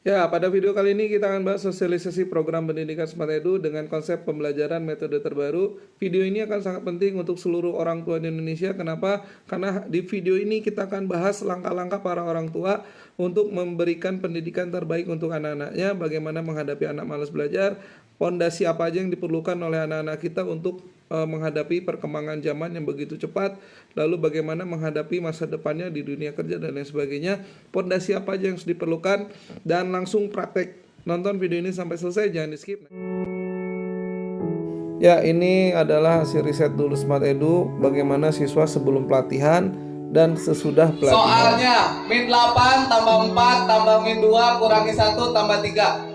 Ya, pada video kali ini kita akan bahas sosialisasi program pendidikan Smart Edu dengan konsep pembelajaran metode terbaru. Video ini akan sangat penting untuk seluruh orang tua di Indonesia. Kenapa? Karena di video ini kita akan bahas langkah-langkah para orang tua untuk memberikan pendidikan terbaik untuk anak-anaknya, bagaimana menghadapi anak malas belajar, pondasi apa aja yang diperlukan oleh anak-anak kita untuk menghadapi perkembangan zaman yang begitu cepat, lalu bagaimana menghadapi masa depannya di dunia kerja dan lain sebagainya, pondasi apa aja yang harus diperlukan, dan langsung praktek. Nonton video ini sampai selesai, jangan di skip. Ya, ini adalah hasil riset dulu Smart Edu, bagaimana siswa sebelum pelatihan dan sesudah pelatihan. Soalnya min 8 tambah 4 tambah min 2 kurangi 1 tambah 3.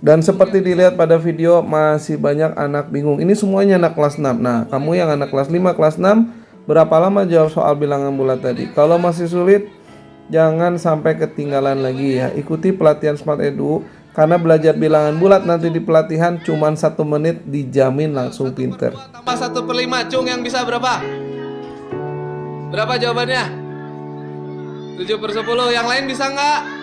Dan seperti dilihat pada video, masih banyak anak bingung. Ini semuanya anak kelas 6. Nah, kamu yang anak kelas 5, kelas 6, berapa lama jawab soal bilangan bulat tadi? Kalau masih sulit, jangan sampai ketinggalan lagi ya. Ikuti pelatihan Smart Edu, karena belajar bilangan bulat nanti di pelatihan cuma 1 menit dijamin langsung pinter. Tambah 1/5, Cung yang bisa berapa? Berapa jawabannya? 7/10, yang lain bisa nggak?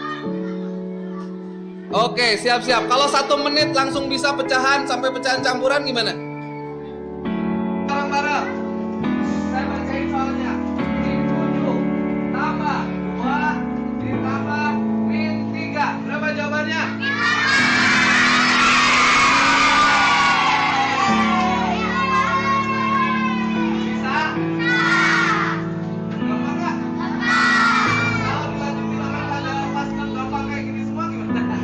Oke, siap-siap. Kalau 1 menit langsung bisa pecahan sampai pecahan campuran gimana? Bareng-bareng. Saya bacain soalnya. Min 7 tambah 2 ditambah min 3. Berapa jawabannya? Bisa? Gampang nggak? Kalau dilanjut bilangan ada pas gampang kayak gini semua gimana?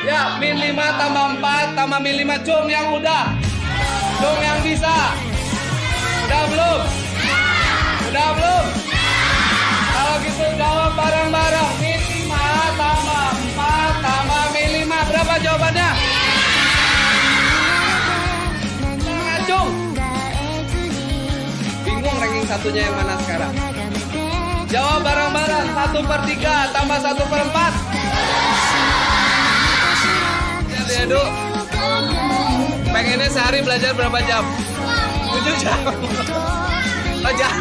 Ya, min 5 tambah 4 tambah min 5. Cung yang udah. Cung yang bisa. Udah belum? Udah belum? Kalau gitu jawab bareng-bareng. Min 5 tambah 4 tambah min 5. Berapa jawabannya? Jangan, Cung. Bingung ranking satunya yang mana sekarang? Jawab bareng-bareng. 1/3 tambah 1/4. Edu, pengennya sehari belajar berapa jam? 7 jam. Oh, jam.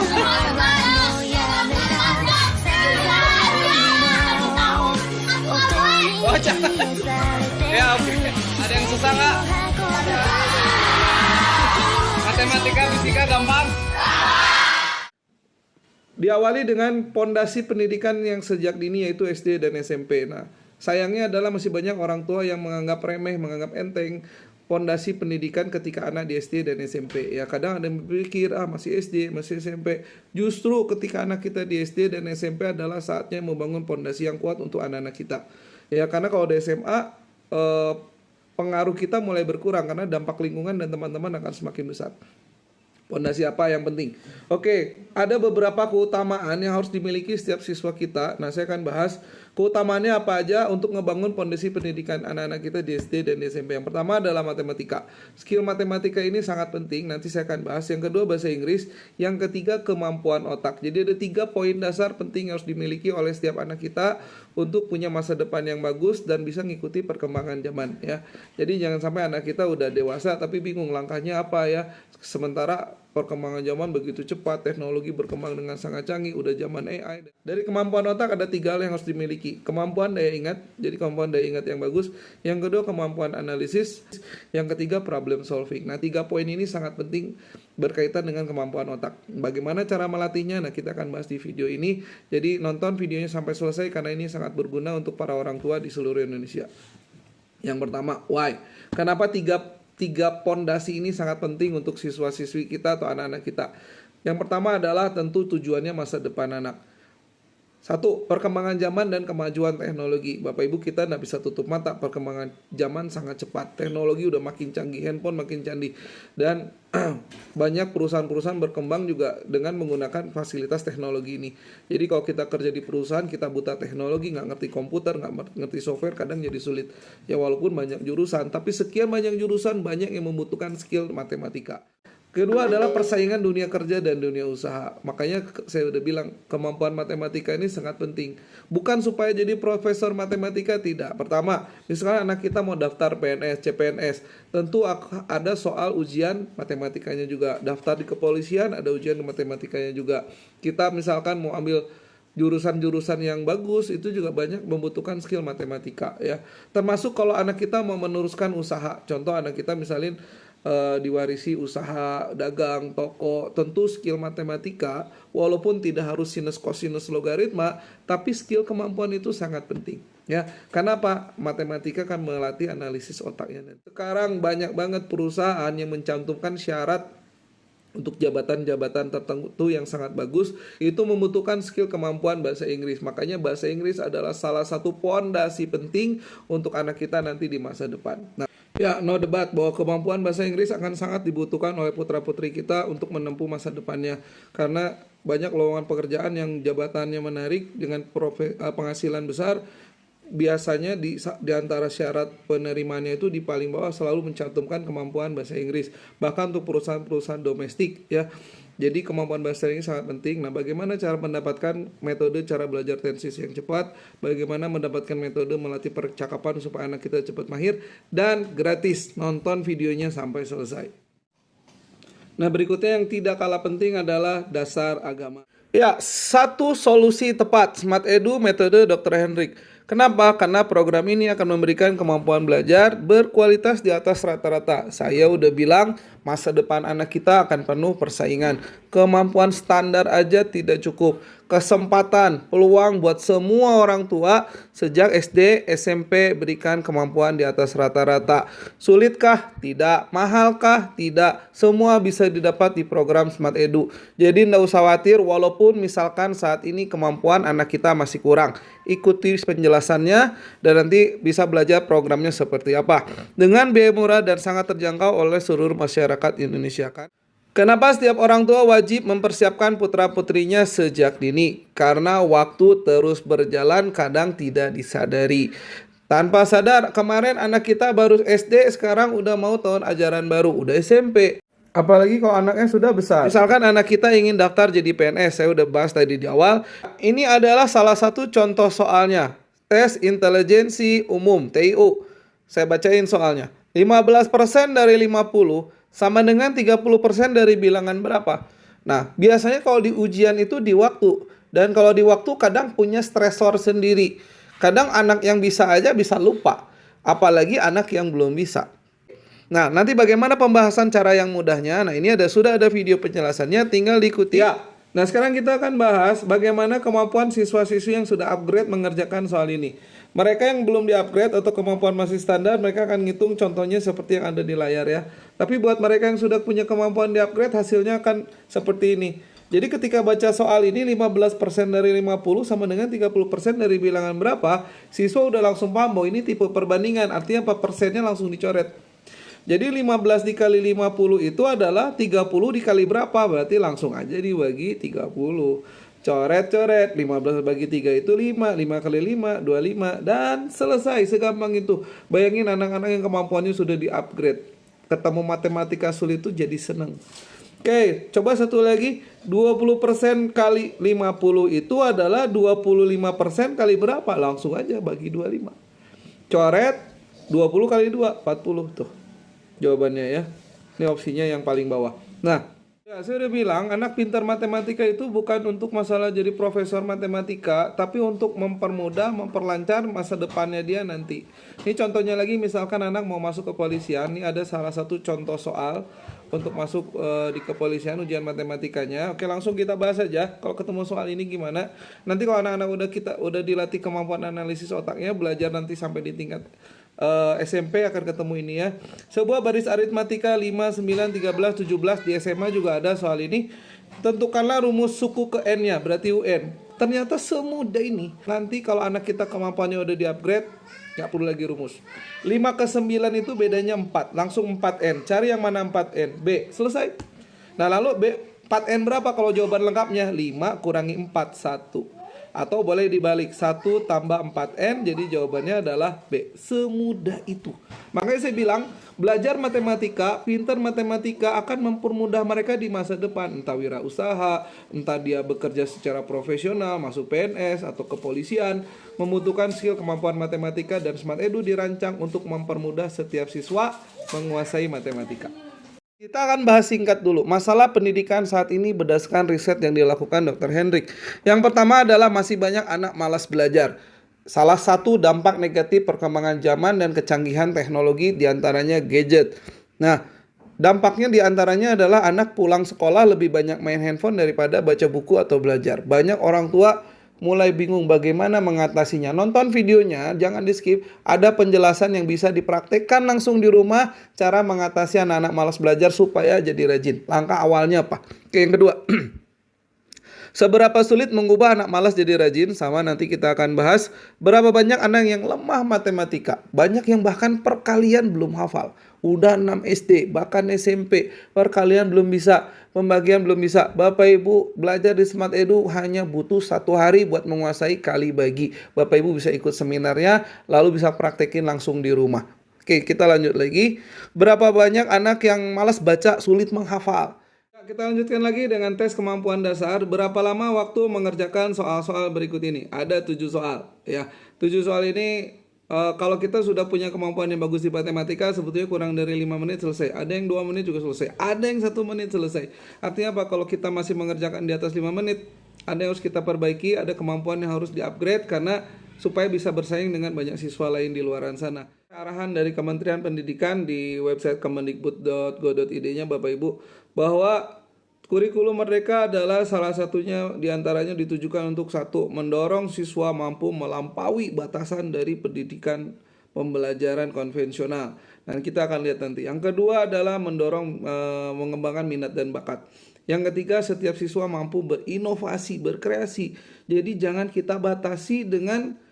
Oh, jam. Ya, oke. Ada yang susah nggak? Matematika, fisika gampang? Diawali dengan pondasi pendidikan yang sejak dini, yaitu SD dan SMP. Nah, sayangnya adalah masih banyak orang tua yang menganggap remeh, menganggap enteng pondasi pendidikan ketika anak di SD dan SMP. Ya, kadang ada yang berpikir, masih SD, masih SMP. Justru ketika anak kita di SD dan SMP adalah saatnya membangun pondasi yang kuat untuk anak-anak kita. Ya, karena kalau di SMA, pengaruh kita mulai berkurang karena dampak lingkungan dan teman-teman akan semakin besar. Pondasi apa yang penting? Oke, ada beberapa keutamaan yang harus dimiliki setiap siswa kita. Nah, saya akan bahas keutamaannya apa aja untuk ngebangun pondasi pendidikan anak-anak kita di SD dan di SMP. Yang pertama adalah matematika. Skill matematika ini sangat penting, nanti saya akan bahas. Yang kedua bahasa Inggris. Yang ketiga kemampuan otak. Jadi ada 3 poin dasar penting yang harus dimiliki oleh setiap anak kita untuk punya masa depan yang bagus dan bisa ngikuti perkembangan zaman ya. Jadi jangan sampai anak kita udah dewasa tapi bingung langkahnya apa ya. Sementara perkembangan zaman begitu cepat, teknologi berkembang dengan sangat canggih, udah zaman AI. Dari kemampuan otak ada 3 hal yang harus dimiliki. Kemampuan daya ingat, jadi kemampuan daya ingat yang bagus. Yang kedua kemampuan analisis. Yang ketiga problem solving. Nah, 3 poin ini sangat penting berkaitan dengan kemampuan otak. Bagaimana cara melatihnya? Nah, kita akan bahas di video ini. Jadi nonton videonya sampai selesai karena ini sangat berguna untuk para orang tua di seluruh Indonesia. Yang pertama, why? Kenapa tiga pondasi ini sangat penting untuk siswa-siswi kita atau anak-anak kita? Yang pertama adalah tentu tujuannya masa depan anak. 1. Perkembangan zaman dan kemajuan teknologi. Bapak Ibu, kita tidak bisa tutup mata, perkembangan zaman sangat cepat. Teknologi udah makin canggih, handphone makin canggih. Dan banyak perusahaan-perusahaan berkembang juga dengan menggunakan fasilitas teknologi ini. Jadi kalau kita kerja di perusahaan, kita buta teknologi, nggak ngerti komputer, nggak ngerti software, kadang jadi sulit. Ya walaupun banyak jurusan, tapi sekian banyak jurusan, banyak yang membutuhkan skill matematika. Kedua adalah persaingan dunia kerja dan dunia usaha. Makanya saya udah bilang kemampuan matematika ini sangat penting. Bukan supaya jadi profesor matematika, tidak. Pertama, misalnya anak kita mau daftar PNS, CPNS, tentu ada soal ujian matematikanya juga. Daftar di kepolisian ada ujian matematikanya juga. Kita misalkan mau ambil jurusan-jurusan yang bagus, itu juga banyak membutuhkan skill matematika ya. Termasuk kalau anak kita mau meneruskan usaha. Contoh anak kita misalnya diwarisi usaha dagang, toko, tentu skill matematika walaupun tidak harus sinus, kosinus, logaritma, tapi skill kemampuan itu sangat penting ya. Karena apa? Matematika kan melatih analisis otaknya. Sekarang banyak banget perusahaan yang mencantumkan syarat untuk jabatan-jabatan tertentu yang sangat bagus, itu membutuhkan skill kemampuan bahasa Inggris. Makanya bahasa Inggris adalah salah satu pondasi penting untuk anak kita nanti di masa depan. Nah, ya, no debat bahwa kemampuan bahasa Inggris akan sangat dibutuhkan oleh putra-putri kita untuk menempuh masa depannya. Karena banyak lowongan pekerjaan yang jabatannya menarik dengan penghasilan besar. Biasanya di antara syarat penerimaannya itu di paling bawah selalu mencantumkan kemampuan bahasa Inggris. Bahkan untuk perusahaan-perusahaan domestik ya. Jadi kemampuan bahasa Inggris sangat penting. Nah, bagaimana cara mendapatkan metode cara belajar tensis yang cepat, bagaimana mendapatkan metode melatih percakapan supaya anak kita cepat mahir, dan gratis, nonton videonya sampai selesai. Nah, berikutnya yang tidak kalah penting adalah dasar agama. Ya, satu solusi tepat Smart Edu metode Dr. Hendrik. Kenapa? Karena program ini akan memberikan kemampuan belajar berkualitas di atas rata-rata. Saya udah bilang masa depan anak kita akan penuh persaingan. Kemampuan standar aja tidak cukup. Kesempatan, peluang buat semua orang tua sejak SD, SMP berikan kemampuan di atas rata-rata. Sulitkah? Tidak. Mahalkah? Tidak. Semua bisa didapat di program Smart Edu. Jadi nggak usah khawatir walaupun misalkan saat ini kemampuan anak kita masih kurang. Ikuti penjelasannya dan nanti bisa belajar programnya seperti apa. Dengan biaya murah dan sangat terjangkau oleh seluruh masyarakat Indonesia kan. Kenapa setiap orang tua wajib mempersiapkan putra-putrinya sejak dini? Karena waktu terus berjalan kadang tidak disadari. Tanpa sadar, kemarin anak kita baru SD, sekarang udah mau tahun ajaran baru, udah SMP. Apalagi kalau anaknya sudah besar. Misalkan anak kita ingin daftar jadi PNS, saya udah bahas tadi di awal. Ini adalah salah satu contoh soalnya. Tes intelijensi umum, TIU. Saya bacain soalnya. 15% dari 50 sama dengan 30% dari bilangan berapa? Nah, biasanya kalau di ujian itu di waktu. Dan kalau di waktu kadang punya stresor sendiri. Kadang anak yang bisa aja bisa lupa. Apalagi anak yang belum bisa. Nah, nanti bagaimana pembahasan cara yang mudahnya? Nah, ini sudah ada video penjelasannya, tinggal diikuti. Ya. Nah, sekarang kita akan bahas bagaimana kemampuan siswa-siswi yang sudah upgrade mengerjakan soal ini. Mereka yang belum di-upgrade atau kemampuan masih standar, mereka akan ngitung contohnya seperti yang ada di layar ya. Tapi buat mereka yang sudah punya kemampuan di-upgrade, hasilnya akan seperti ini. Jadi ketika baca soal ini 15% dari 50 sama dengan 30% dari bilangan berapa, siswa udah langsung paham bahwa ini tipe perbandingan, artinya 4%-nya langsung dicoret. Jadi 15 dikali 50 itu adalah 30 dikali berapa, berarti langsung aja dibagi 30. Coret-coret, 15 bagi 3 itu 5, 5 kali 5, 25, dan selesai, segampang itu. Bayangin anak-anak yang kemampuannya sudah di-upgrade. Ketemu matematika sulit itu jadi seneng. Oke, coba satu lagi, 20% kali 50 itu adalah 25% kali berapa? Langsung aja bagi 25. Coret, 20 kali 2, 40 tuh. Jawabannya ya. Ini opsinya yang paling bawah. Nah, ya, saya udah bilang anak pintar matematika itu bukan untuk masalah jadi profesor matematika, tapi untuk mempermudah, memperlancar masa depannya dia nanti. Ini contohnya lagi, misalkan anak mau masuk kepolisian, ini ada salah satu contoh soal untuk masuk di kepolisian ujian matematikanya. Oke, langsung kita bahas aja. Kalau ketemu soal ini gimana? Nanti kalau anak-anak udah dilatih kemampuan analisis otaknya, belajar nanti sampai di tingkat SMP akan ketemu ini ya. Sebuah baris aritmatika 5, 9, 13, 17 di SMA juga ada soal ini. Tentukanlah rumus suku ke N-nya, berarti UN. Ternyata semudah ini. Nanti kalau anak kita kemampuannya udah di-upgrade, nggak perlu lagi rumus. 5 ke 9 itu bedanya 4, langsung 4N. Cari yang mana 4N? B, selesai. Nah lalu B, 4N berapa kalau jawaban lengkapnya? 5 kurangi 4, 1. Atau boleh dibalik 1 tambah 4N, jadi jawabannya adalah B. Semudah itu. Makanya saya bilang belajar matematika, pintar matematika akan mempermudah mereka di masa depan. Entah wirausaha, entah dia bekerja secara profesional, masuk PNS atau kepolisian. Membutuhkan skill kemampuan matematika, dan Smart Edu dirancang untuk mempermudah setiap siswa menguasai matematika. Kita akan bahas singkat dulu masalah pendidikan saat ini berdasarkan riset yang dilakukan Dr. Hendrik. Yang pertama adalah masih banyak anak malas belajar. Salah satu dampak negatif perkembangan zaman dan kecanggihan teknologi diantaranya gadget. Nah, dampaknya diantaranya adalah anak pulang sekolah lebih banyak main handphone daripada baca buku atau belajar. Banyak orang tua mulai bingung bagaimana mengatasinya. Nonton videonya, jangan di skip. Ada penjelasan yang bisa dipraktekkan langsung di rumah, cara mengatasi anak-anak malas belajar supaya jadi rajin. Langkah awalnya apa? Oke, yang kedua. Seberapa sulit mengubah anak malas jadi rajin? Sama, nanti kita akan bahas. Berapa banyak anak yang lemah matematika? Banyak yang bahkan perkalian belum hafal. Udah 6 SD, bahkan SMP, perkalian belum bisa, pembagian belum bisa. Bapak Ibu belajar di Smart Edu hanya butuh 1 hari buat menguasai kali bagi. Bapak Ibu bisa ikut seminarnya, lalu bisa praktekin langsung di rumah. Oke, kita lanjut lagi. Berapa banyak anak yang malas baca, sulit menghafal? Kita lanjutkan lagi dengan tes kemampuan dasar. Berapa lama waktu mengerjakan soal-soal berikut ini? Ada 7 soal. Ya, 7 soal ini kalau kita sudah punya kemampuan yang bagus di matematika, sebetulnya kurang dari 5 menit selesai. Ada yang 2 menit juga selesai. Ada yang 1 menit selesai. Artinya apa? Kalau kita masih mengerjakan di atas 5 menit, ada yang harus kita perbaiki, ada kemampuan yang harus di-upgrade karena supaya bisa bersaing dengan banyak siswa lain di luaran sana. Arahan dari Kementerian Pendidikan di website kemendikbud.go.id-nya Bapak Ibu, bahwa kurikulum merdeka adalah salah satunya diantaranya ditujukan untuk 1. Mendorong siswa mampu melampaui batasan dari pendidikan pembelajaran konvensional. Dan kita akan lihat nanti. Yang kedua adalah mendorong mengembangkan minat dan bakat. Yang ketiga, setiap siswa mampu berinovasi, berkreasi. Jadi jangan kita batasi dengan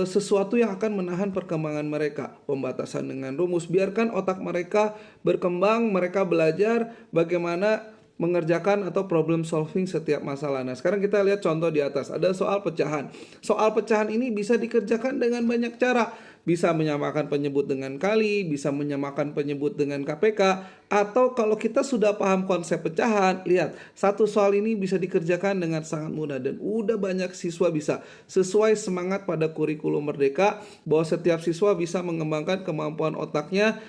sesuatu yang akan menahan perkembangan mereka. Pembatasan dengan rumus. Biarkan otak mereka berkembang, mereka belajar bagaimana mengerjakan atau problem solving setiap masalah. Nah, sekarang kita lihat contoh di atas. Ada soal pecahan. Soal pecahan ini bisa dikerjakan dengan banyak cara. Bisa menyamakan penyebut dengan kali, bisa menyamakan penyebut dengan KPK, atau kalau kita sudah paham konsep pecahan, lihat, satu soal ini bisa dikerjakan dengan sangat mudah dan udah banyak siswa bisa. Sesuai semangat pada kurikulum merdeka bahwa setiap siswa bisa mengembangkan kemampuan otaknya,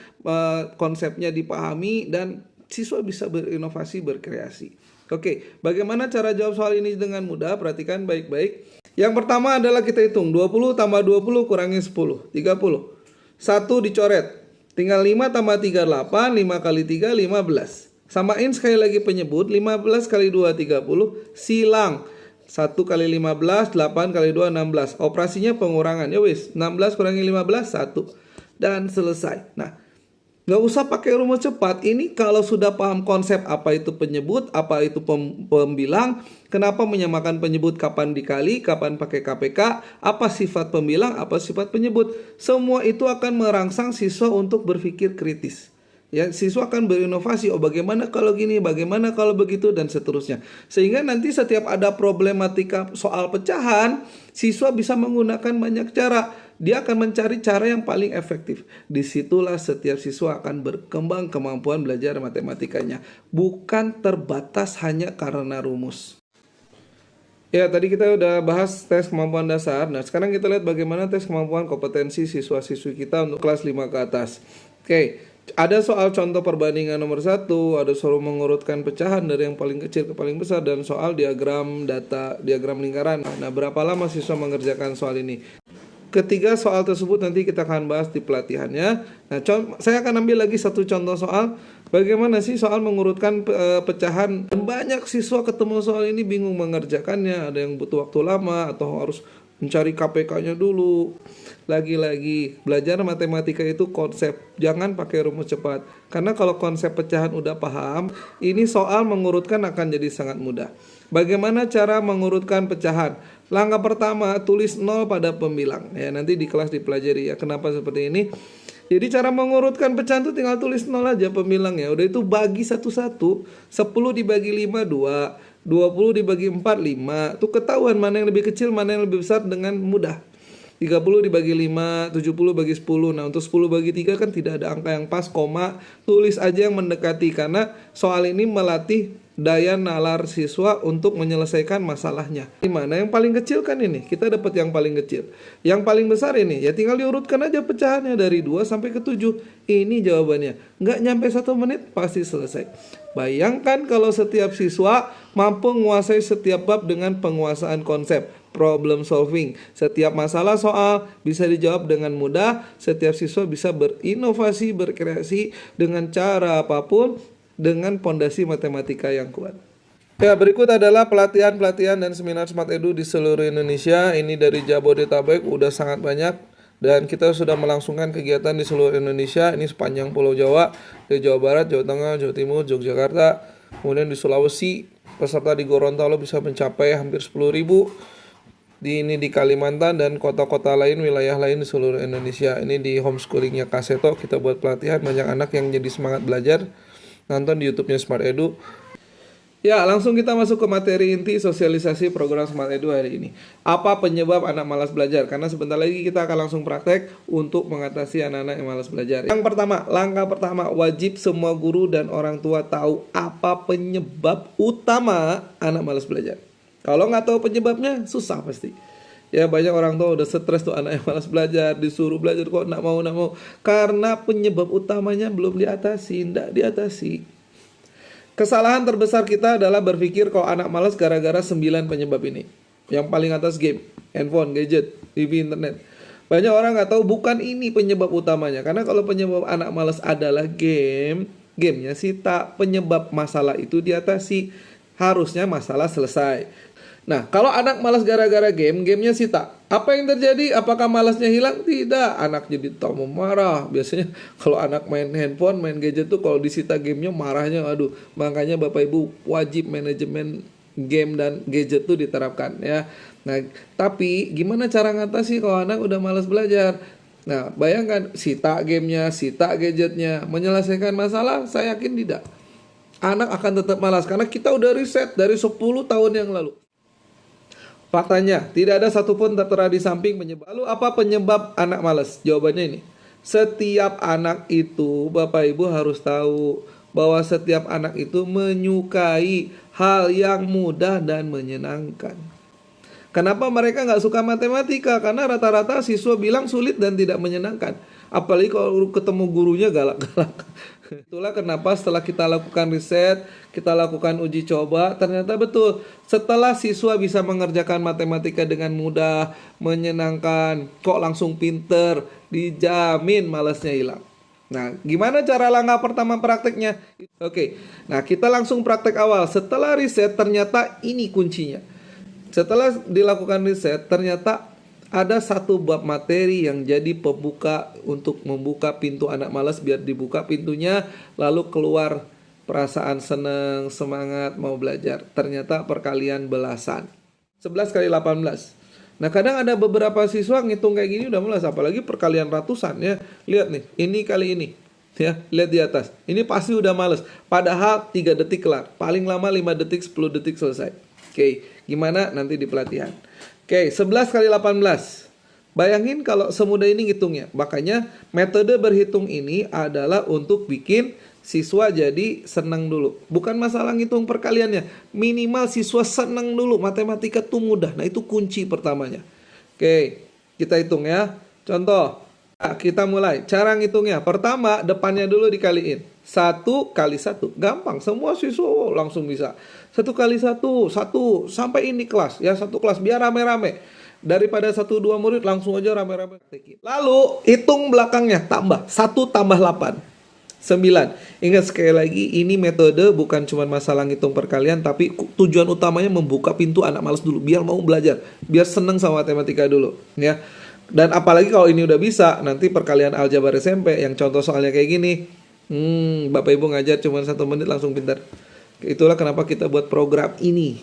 konsepnya dipahami, dan siswa bisa berinovasi, berkreasi. Oke, bagaimana cara jawab soal ini dengan mudah? Perhatikan baik-baik. Yang pertama adalah kita hitung 20 tambah 20 kurangi 10, 30. 1 dicoret. Tinggal 5 tambah 3, 8, 5 kali 3, 15. Samain sekali lagi penyebut, 15 kali 2, 30. Silang. 1 kali 15, 8 kali 2, 16. Operasinya pengurangan. Ya wis, 16 kurangi 15, 1. Dan selesai. Nah, nggak usah pakai rumus cepat. Ini kalau sudah paham konsep apa itu penyebut, apa itu pembilang, kenapa menyamakan penyebut, kapan dikali, kapan pakai KPK, apa sifat pembilang, apa sifat penyebut. Semua itu akan merangsang siswa untuk berpikir kritis. Ya, siswa akan berinovasi, oh bagaimana kalau gini, bagaimana kalau begitu, dan seterusnya. Sehingga nanti setiap ada problematika soal pecahan, siswa bisa menggunakan banyak cara. Dia akan mencari cara yang paling efektif. Disitulah setiap siswa akan berkembang kemampuan belajar matematikanya. Bukan terbatas hanya karena rumus. Ya, tadi kita udah bahas tes kemampuan dasar. Nah, sekarang kita lihat bagaimana tes kemampuan kompetensi siswa-siswi kita untuk kelas 5 ke atas. Oke, ada soal contoh perbandingan nomor 1, ada soal mengurutkan pecahan dari yang paling kecil ke paling besar, dan soal diagram data, diagram lingkaran. Nah, berapa lama siswa mengerjakan soal ini? Ketiga soal tersebut nanti kita akan bahas di pelatihannya. Nah, saya akan ambil lagi satu contoh soal. Bagaimana sih soal mengurutkan pecahan? Dan banyak siswa ketemu soal ini bingung mengerjakannya. Ada yang butuh waktu lama atau harus mencari KPK-nya dulu. Lagi-lagi, belajar matematika itu konsep. Jangan pakai rumus cepat. Karena kalau konsep pecahan udah paham, ini soal mengurutkan akan jadi sangat mudah. Bagaimana cara mengurutkan pecahan? Langkah pertama, tulis 0 pada pembilang. Ya, nanti di kelas dipelajari ya kenapa seperti ini. Jadi cara mengurutkan pecahan itu tinggal tulis 0 aja pembilangnya. Udah itu bagi satu-satu. 10 dibagi 5, 2. 20 dibagi 4, 5. Tuh ketahuan mana yang lebih kecil, mana yang lebih besar dengan mudah. 30 dibagi 5, 70 bagi 10. Nah, untuk 10 bagi 3 kan tidak ada angka yang pas, koma. Tulis aja yang mendekati, karena soal ini melatih daya nalar siswa untuk menyelesaikan masalahnya. Dimana yang paling kecil kan ini, kita dapat yang paling kecil. Yang paling besar ini, ya tinggal diurutkan aja pecahannya dari 2 sampai ke 7. Ini jawabannya. Nggak nyampe 1 menit, pasti selesai. Bayangkan kalau setiap siswa mampu menguasai setiap bab dengan penguasaan konsep, problem solving. Setiap masalah soal bisa dijawab dengan mudah. Setiap siswa bisa berinovasi, berkreasi dengan cara apapun, dengan pondasi matematika yang kuat. Ya, berikut adalah pelatihan-pelatihan dan seminar Smart Edu di seluruh Indonesia. Ini dari Jabodetabek, udah sangat banyak. Dan kita sudah melangsungkan kegiatan di seluruh Indonesia. Ini sepanjang Pulau Jawa, di Jawa Barat, Jawa Tengah, Jawa Timur, Yogyakarta. Kemudian di Sulawesi, peserta di Gorontalo bisa mencapai hampir 10.000. Ini di Kalimantan dan kota-kota lain, wilayah lain di seluruh Indonesia. Ini di homeschoolingnya Kaseto, kita buat pelatihan, banyak anak yang jadi semangat belajar. Nonton di YouTube-nya Smart Edu. Ya, langsung kita masuk ke materi inti sosialisasi program Smart Edu hari ini. Apa penyebab anak malas belajar? Karena sebentar lagi kita akan langsung praktek untuk mengatasi anak-anak yang malas belajar. Yang pertama, langkah pertama, wajib semua guru dan orang tua tahu apa penyebab utama anak malas belajar. Kalau nggak tahu penyebabnya, susah pasti. Ya, banyak orang tua udah stres tuh anak yang malas belajar, disuruh belajar kok nggak mau. Karena penyebab utamanya belum diatasi, nggak diatasi. Kesalahan terbesar kita adalah berpikir kalau anak malas gara-gara 9 penyebab ini. Yang paling atas game, handphone, gadget, TV, internet. Banyak orang nggak tahu bukan ini penyebab utamanya. Karena kalau penyebab anak malas adalah gamenya sih tak, penyebab masalah itu diatasi. Harusnya masalah selesai. Nah, kalau anak malas gara-gara gamenya sih tak. Apa yang terjadi? Apakah malasnya hilang? Tidak. Anak jadi tambah marah. Biasanya kalau anak main handphone, main gadget tuh kalau disita gamenya marahnya, aduh. Makanya Bapak Ibu wajib manajemen game dan gadget tuh diterapkan ya. Nah, tapi gimana cara ngatasi kalau anak udah malas belajar? Nah, bayangkan sita gamenya, sita gadgetnya, menyelesaikan masalah? Saya yakin tidak. Anak akan tetap malas karena kita udah riset dari 10 tahun yang lalu. Faktanya, tidak ada satupun tertera di samping penyebab. Lalu apa penyebab anak malas? Jawabannya ini. Setiap anak itu, Bapak Ibu harus tahu bahwa setiap anak itu menyukai hal yang mudah dan menyenangkan. Kenapa mereka nggak suka matematika? Karena rata-rata siswa bilang sulit dan tidak menyenangkan. Apalagi kalau ketemu gurunya galak-galak. Itulah kenapa setelah kita lakukan riset, kita lakukan uji coba, ternyata betul. Setelah siswa bisa mengerjakan matematika dengan mudah, menyenangkan, kok langsung pinter, dijamin malasnya hilang. Nah, gimana cara langkah pertama prakteknya? Oke, nah kita langsung praktek awal. Setelah riset, ternyata ini kuncinya. Setelah dilakukan riset, ternyata ada satu bab materi yang jadi pembuka untuk membuka pintu anak malas biar dibuka pintunya, lalu keluar perasaan senang, semangat, mau belajar. Ternyata perkalian belasan. 11 kali 18. Nah, kadang ada beberapa siswa ngitung kayak gini udah malas, apalagi perkalian ratusan ya. Lihat nih, ini kali ini. Ya, lihat di atas. Ini pasti udah malas. Padahal 3 detik kelar. Paling lama 5 detik, 10 detik selesai. Oke, gimana nanti di pelatihan. Oke, 11 kali 18. Bayangin kalau semudah ini ngitungnya. Makanya metode berhitung ini adalah untuk bikin siswa jadi senang dulu. Bukan masalah ngitung perkaliannya. Minimal siswa senang dulu. Matematika tuh mudah. Nah, itu kunci pertamanya. Oke, kita hitung ya. Contoh, kita mulai. Cara ngitungnya. Pertama, depannya dulu dikaliin. 1 kali 1. Gampang. Semua siswa langsung bisa. 1 kali 1. 1. Sampai ini kelas. Ya, 1 kelas. Biar rame-rame. Daripada 1-2 murid langsung aja rame-rame. Lalu, hitung belakangnya. Tambah. 1 tambah 8. 9. Ingat sekali lagi, ini metode bukan cuma masalah ngitung perkalian, tapi tujuan utamanya membuka pintu anak malas dulu. Biar mau belajar. Biar seneng sama matematika dulu. Ya. Dan apalagi kalau ini udah bisa, nanti perkalian aljabar SMP yang contoh soalnya kayak gini. Bapak Ibu ngajar cuma 1 menit langsung pintar. Itulah kenapa kita buat program ini.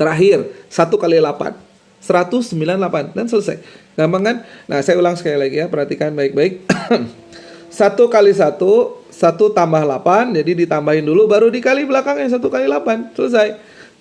Terakhir, 1 kali 8. 198 dan selesai. Gampang kan? Nah, saya ulang sekali lagi ya, perhatikan baik-baik. 1 kali 1, 1 tambah 8, jadi ditambahin dulu baru dikali belakangnya 1 kali 8, selesai.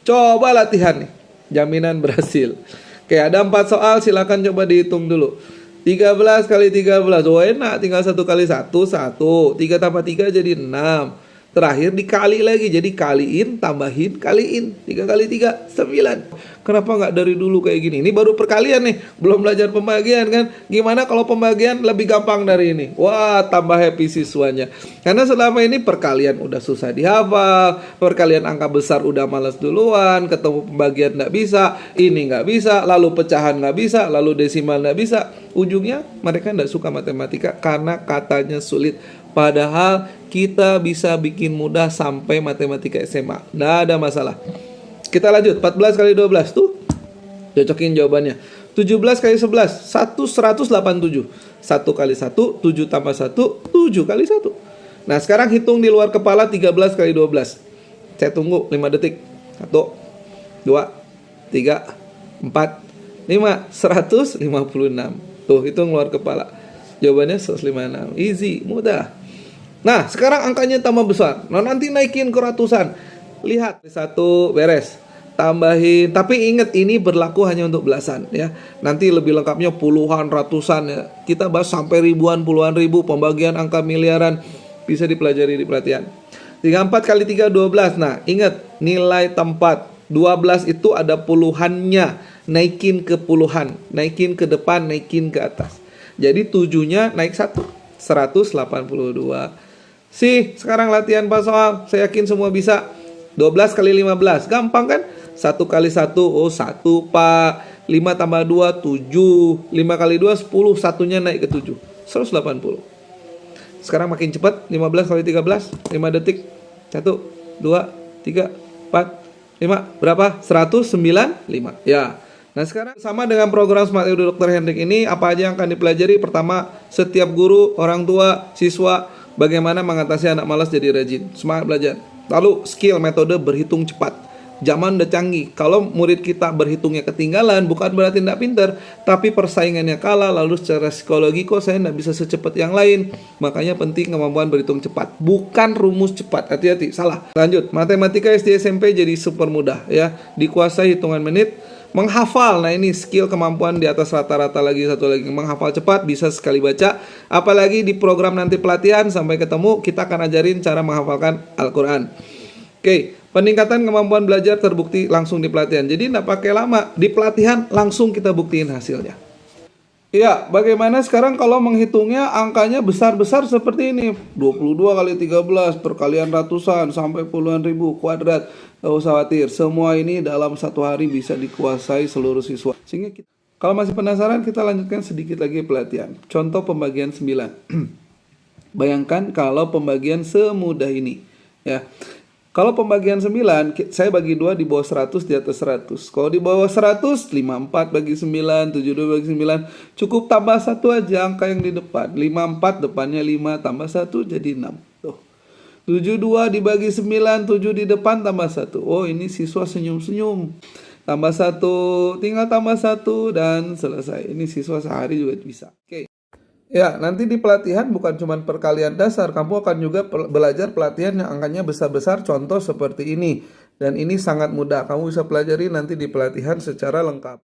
Coba latihan nih, jaminan berhasil. Oke, ada 4 soal, silakan coba dihitung dulu. 13 kali 13, oh enak, tinggal 1 kali 1, 1. 3 tambah 3 jadi 6. Terakhir dikali lagi, jadi kaliin, tambahin, kaliin. 3 kali 3, 9. Kenapa nggak dari dulu kayak gini? Ini baru perkalian nih, belum belajar pembagian kan. Gimana kalau pembagian lebih gampang dari ini? Wah, tambah happy siswanya. Karena selama ini perkalian udah susah dihafal, perkalian angka besar udah males duluan, ketemu pembagian nggak bisa, ini nggak bisa, lalu pecahan nggak bisa, lalu desimal nggak bisa. Ujungnya mereka nggak suka matematika karena katanya sulit. Padahal kita bisa bikin mudah sampai matematika SMA. Nggak ada masalah. Kita lanjut, 14 kali 12 tuh cocokin jawabannya. 17 kali 11, 187. 1 kali 1, 7 tambah 1, 7 kali 1. Nah sekarang hitung di luar kepala 13 kali 12. Saya tunggu 5 detik. 1, 2, 3, 4, 5, 156. Tuh hitung luar kepala. Jawabannya 156. Easy, mudah. Nah sekarang angkanya tambah besar. Nah nanti naikin ke ratusan. Lihat, 1 beres, tambahin. Tapi ingat ini berlaku hanya untuk belasan ya. Nanti lebih lengkapnya puluhan, ratusan ya. Kita bahas sampai ribuan, puluhan ribu, pembagian angka miliaran. Bisa dipelajari di pelatihan. 34 kali 3, 12. Nah ingat, nilai tempat 12 itu ada puluhannya. Naikin ke puluhan, naikin ke depan, naikin ke atas. Jadi 7-nya naik 1, 182. Sekarang latihan pas soal. Saya yakin semua bisa. 12 kali 15, gampang kan? 1 kali 1, oh 1 pak. 5 tambah 2, 7. 5 kali 2, 10, satunya naik ke 7, 180. Sekarang makin cepat, 15 kali 13, 5 detik. 1, 2, 3, 4, 5. Berapa? 195. Ya. Nah sekarang sama dengan program Smart Edu Dr. Hendrik ini, apa aja yang akan dipelajari? Pertama, setiap guru, orang tua, siswa, bagaimana mengatasi anak malas jadi rajin, semangat belajar. Lalu skill metode berhitung cepat. Zaman udah canggih. Kalau murid kita berhitungnya ketinggalan, bukan berarti tidak pintar, tapi persaingannya kalah. Lalu secara psikologi kok saya tidak bisa secepat yang lain. Makanya penting kemampuan berhitung cepat, bukan rumus cepat. Hati-hati, salah. Lanjut, matematika SD SMP jadi super mudah ya. Dikuasai hitungan menit. Menghafal, nah ini skill kemampuan di atas rata-rata lagi. Satu lagi, menghafal cepat, bisa sekali baca. Apalagi di program nanti pelatihan, sampai ketemu kita akan ajarin cara menghafalkan Al-Quran. Oke, peningkatan kemampuan belajar terbukti langsung di pelatihan. Jadi tidak pakai lama, di pelatihan langsung kita buktiin hasilnya. Iya, bagaimana sekarang kalau menghitungnya angkanya besar-besar seperti ini. 22 kali 13, perkalian ratusan sampai puluhan ribu, kuadrat. Gak usah khawatir, semua ini dalam 1 hari bisa dikuasai seluruh siswa. Sehingga kalau masih penasaran, kita lanjutkan sedikit lagi pelatihan. Contoh pembagian 9. Bayangkan kalau pembagian semudah ini ya. Kalau pembagian 9, saya bagi 2 di bawah 100, di atas 100. Kalau di bawah 100, 54 bagi 9, 72 bagi 9. Cukup tambah 1 aja angka yang di depan. 54 depannya 5 tambah 1 jadi 6. Tuh. 72 dibagi 9, 7 di depan tambah 1. Oh ini siswa senyum-senyum. Tambah 1, tinggal tambah 1 dan selesai. Ini siswa sehari juga bisa. Oke. Ya, nanti di pelatihan bukan cuma perkalian dasar, kamu akan juga belajar pelatihan yang angkanya besar-besar, contoh seperti ini. Dan ini sangat mudah, kamu bisa pelajari nanti di pelatihan secara lengkap.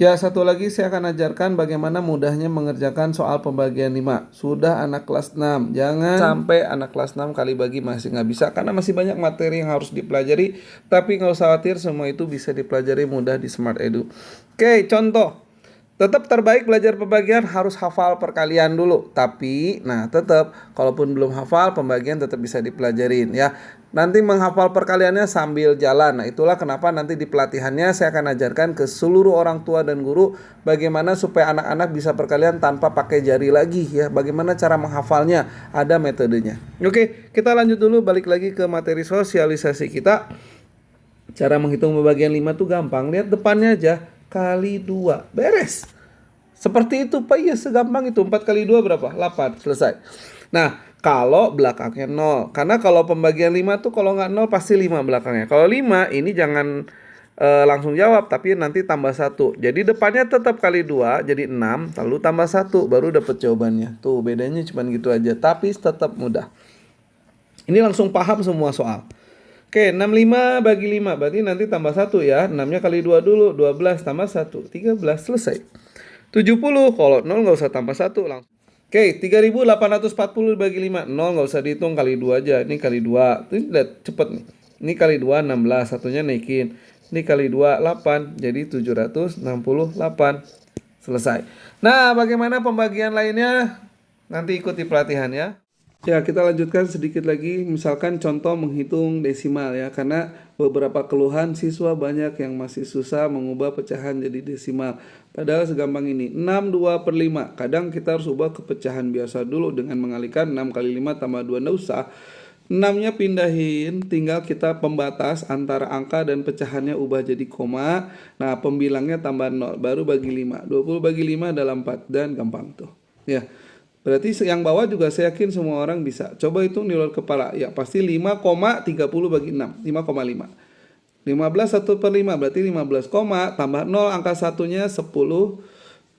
Ya, satu lagi saya akan ajarkan bagaimana mudahnya mengerjakan soal pembagian 5. Sudah anak kelas 6, jangan sampai anak kelas 6 kali bagi masih nggak bisa, karena masih banyak materi yang harus dipelajari. Tapi nggak usah khawatir, semua itu bisa dipelajari mudah di Smart Edu. Oke, contoh. Tetap terbaik belajar pembagian harus hafal perkalian dulu. Tapi, nah tetap, kalaupun belum hafal, pembagian tetap bisa dipelajarin ya. Nanti menghafal perkaliannya sambil jalan. Nah itulah kenapa nanti di pelatihannya saya akan ajarkan ke seluruh orang tua dan guru bagaimana supaya anak-anak bisa perkalian tanpa pakai jari lagi ya. Bagaimana cara menghafalnya, ada metodenya. Oke, kita lanjut dulu, balik lagi ke materi sosialisasi kita. Cara menghitung pembagian 5 tuh gampang. Lihat depannya aja. Kali 2, beres. Seperti itu Pak, ya segampang itu. 4 kali 2 berapa? 8, selesai. Nah, kalau belakangnya 0. Karena kalau pembagian 5 tuh kalau nggak 0 pasti 5 belakangnya. Kalau 5 ini jangan langsung jawab, tapi nanti tambah 1. Jadi depannya tetap kali 2, jadi 6, lalu tambah 1, baru dapat jawabannya. Tuh bedanya cuma gitu aja, tapi tetap mudah. Ini langsung paham semua soal. Oke, 65 bagi 5 berarti nanti tambah 1 ya. 6-nya kali 2 dulu, 12 tambah 1, 13 selesai. 70, kalau 0 nggak usah tambah 1 langsung. Oke, 3840 bagi 5, 0 nggak usah dihitung, kali 2 aja. Ini kali 2, ini udah cepet nih. Ini kali 2, 16, satunya naikin. Ini kali 2, 8, jadi 768. Selesai. Nah, bagaimana pembagian lainnya? Nanti ikuti pelatihan ya. Ya, kita lanjutkan sedikit lagi, misalkan contoh menghitung desimal ya, karena beberapa keluhan siswa banyak yang masih susah mengubah pecahan jadi desimal. Padahal segampang ini, 62 per 5, kadang kita harus ubah ke pecahan biasa dulu dengan mengalihkan 6 kali 5 tambah 2, nggak usah. 6-nya pindahin, tinggal kita pembatas antara angka dan pecahannya ubah jadi koma. Nah, pembilangnya tambah 0, baru bagi 5. 20 bagi 5 adalah 4, dan gampang tuh. Ya. Berarti yang bawah juga saya yakin semua orang bisa. Coba hitung di luar kepala. Ya pasti 5,30 bagi 6. 5,5. 15 1 per 5 berarti 15, tambah 0 angka satunya 10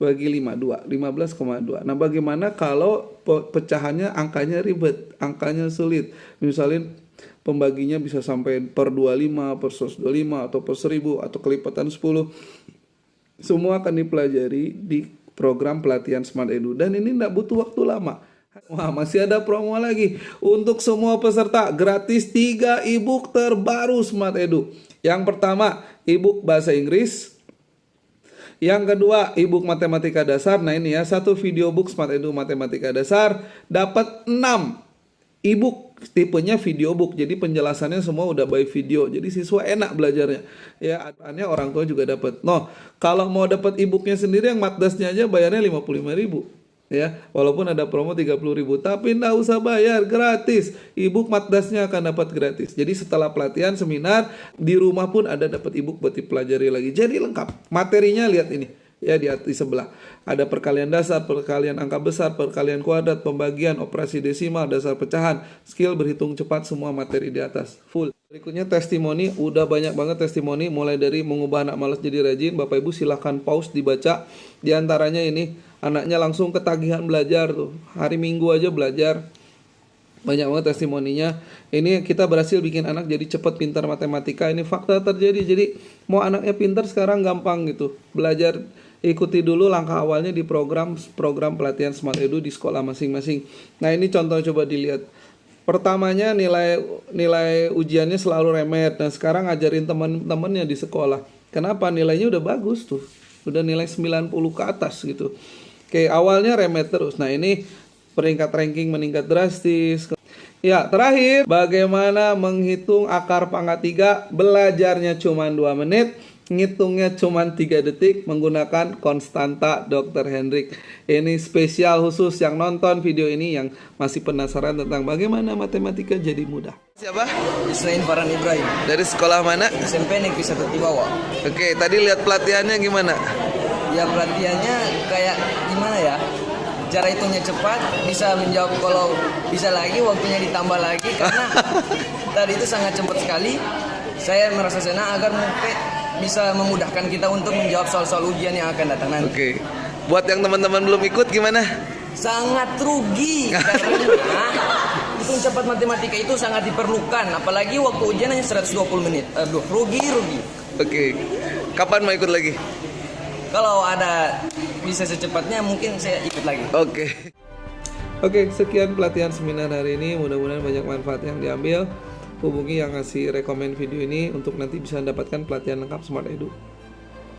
bagi 5, 2. 15,2. Nah bagaimana kalau pecahannya angkanya ribet, angkanya sulit. Misalnya pembaginya bisa sampai per 25, per 125, atau per 1000, atau kelipatan 10. Semua akan dipelajari di program pelatihan Smart Edu, dan ini tidak butuh waktu lama. Wah, masih ada promo lagi untuk semua peserta, gratis 3 e-book terbaru Smart Edu. Yang pertama, e-book bahasa Inggris. Yang kedua, e-book matematika dasar. Nah ini ya, 1 video book Smart Edu matematika dasar dapat 6 e-book tipenya video book, jadi penjelasannya semua udah by video, jadi siswa enak belajarnya ya. Artinya orang tua juga dapat. No, kalau mau dapat e-booknya sendiri yang matdasnya aja bayarnya 55.000 ya, walaupun ada promo 30.000, tapi nggak usah bayar, gratis. E-book matdasnya akan dapat gratis. Jadi setelah pelatihan seminar di rumah pun ada dapat e-book buat dipelajari lagi, jadi lengkap materinya. Lihat ini ya, di sebelah ada perkalian dasar, perkalian angka besar, perkalian kuadrat, pembagian, operasi desimal, dasar pecahan, skill berhitung cepat, semua materi di atas full. Berikutnya testimoni, udah banyak banget testimoni, mulai dari mengubah anak malas jadi rajin. Bapak Ibu silahkan pause dibaca. Di antaranya ini, anaknya langsung ketagihan belajar tuh, hari Minggu aja belajar. Banyak banget testimoninya. Ini kita berhasil bikin anak jadi cepat pintar matematika. Ini fakta terjadi. Jadi mau anaknya pintar sekarang gampang gitu. Belajar, ikuti dulu langkah awalnya di program pelatihan Smart Edu di sekolah masing-masing. Nah ini contoh, coba dilihat. Pertamanya nilai ujiannya selalu remet. Nah sekarang ngajarin teman-temannya di sekolah. Kenapa? Nilainya udah bagus tuh. Udah nilai 90 ke atas gitu. Oke, awalnya remet terus. Nah ini peringkat ranking meningkat drastis. Ya, terakhir, bagaimana menghitung akar pangkat 3? Belajarnya cuma 2 menit, ngitungnya cuma 3 detik menggunakan konstanta Dr. Hendrik. Ini spesial khusus yang nonton video ini yang masih penasaran tentang bagaimana matematika jadi mudah. Siapa? Isnain Farhan Ibrahim. Dari sekolah mana? SMP Negeri 1 Tiwawa. Oke, tadi lihat pelatihannya gimana? Ya pelatihannya kayak gimana ya? Cara hitungnya cepat, bisa menjawab, kalau bisa lagi waktunya ditambah lagi, karena tadi itu sangat cepat sekali. Saya merasa senang agar bisa memudahkan kita untuk menjawab soal-soal ujian yang akan datang nanti. Oke. Buat yang teman-teman belum ikut gimana? Sangat rugi karena hitung cepat matematika itu sangat diperlukan, apalagi waktu ujian hanya 120 menit. Aduh, rugi. Oke. Kapan mau ikut lagi? Kalau ada bisa secepatnya mungkin saya ikut lagi. Oke, sekian pelatihan seminar hari ini. Mudah-mudahan banyak manfaat yang diambil. Hubungi yang ngasih rekomen video ini untuk nanti bisa mendapatkan pelatihan lengkap Smart Edu.